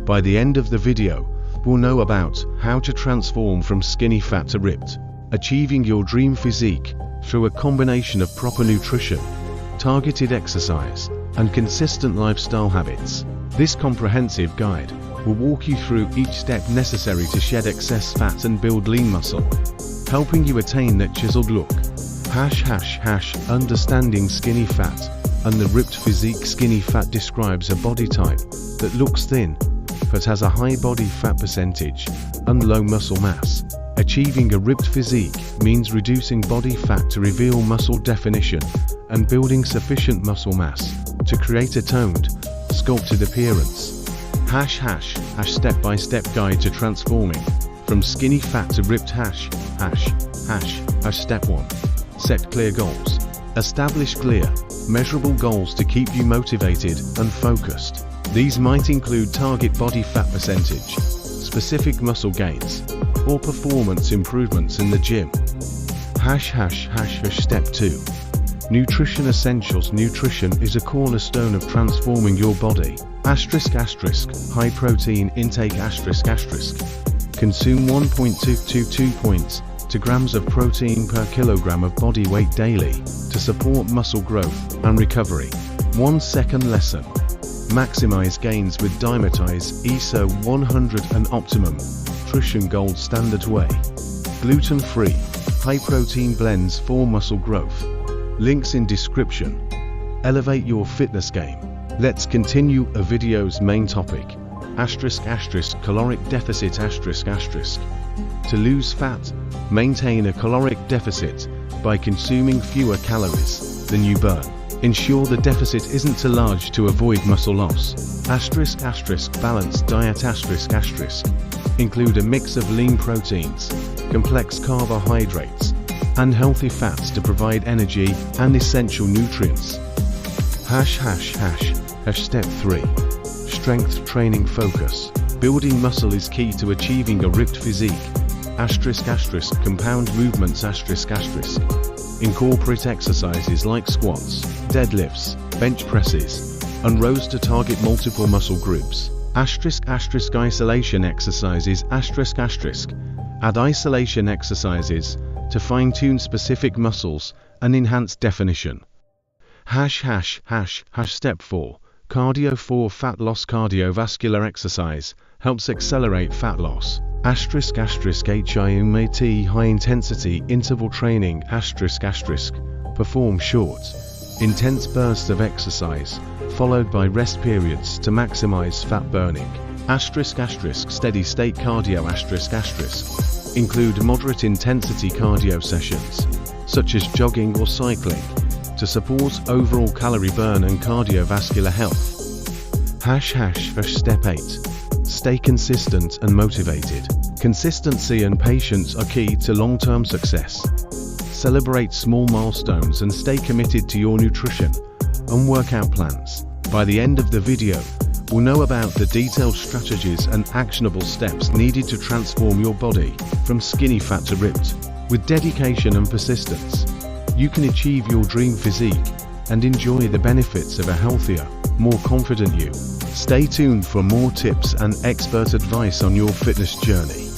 By the end of the video, we'll know about how to transform from skinny fat to ripped, achieving your dream physique through a combination of proper nutrition, targeted exercise, and consistent lifestyle habits. This comprehensive guide will walk you through each step necessary to shed excess fat and build lean muscle, helping you attain that chiseled look. Understanding skinny fat and the ripped physique. Skinny fat describes a body type that looks thin but has a high body fat percentage and low muscle mass. Achieving a ripped physique means reducing body fat to reveal muscle definition and building sufficient muscle mass to create a toned, sculpted appearance. Step-by-step guide to transforming from skinny fat to ripped. Step 1. Set clear goals. Establish clear, measurable goals to keep you motivated and focused. These might include target body fat percentage, specific muscle gains, or performance improvements in the gym. Step 2. Nutrition essentials. Nutrition is a cornerstone of transforming your body. High protein intake. Consume 1.2 grams of protein per kilogram of body weight daily to support muscle growth and recovery. 1 second lesson. Maximize gains with Dymatize ISO 100 and Optimum Nutrition Gold Standard Whey. Gluten-free, high-protein blends for muscle growth. Links in description. Elevate your fitness game. Let's continue a video's main topic. Caloric deficit. To lose fat, maintain a caloric deficit by consuming fewer calories than you burn. Ensure the deficit isn't too large to avoid muscle loss. Balanced diet. Include a mix of lean proteins, complex carbohydrates, and healthy fats to provide energy and essential nutrients. Step 3. Strength training. Focus. Building muscle is key to achieving a ripped physique. Compound movements. Incorporate exercises like squats, deadlifts, bench presses, and rows to target multiple muscle groups. Isolation exercises. Add isolation exercises to fine-tune specific muscles and enhance definition. Step 4. Cardio for fat loss. Cardiovascular exercise helps accelerate fat loss. HIIT high intensity interval training. Perform short, intense bursts of exercise followed by rest periods to maximize fat burning. Steady state cardio. Include moderate intensity cardio sessions such as jogging or cycling to support overall calorie burn and cardiovascular health. Step 8. Stay consistent and motivated. Consistency and patience are key to long-term success. Celebrate small milestones and stay committed to your nutrition and workout plans. By the end of the video, we'll know about the detailed strategies and actionable steps needed to transform your body from skinny fat to ripped. With dedication and persistence, you can achieve your dream physique and enjoy the benefits of a healthier, more confident you. Stay tuned for more tips and expert advice on your fitness journey.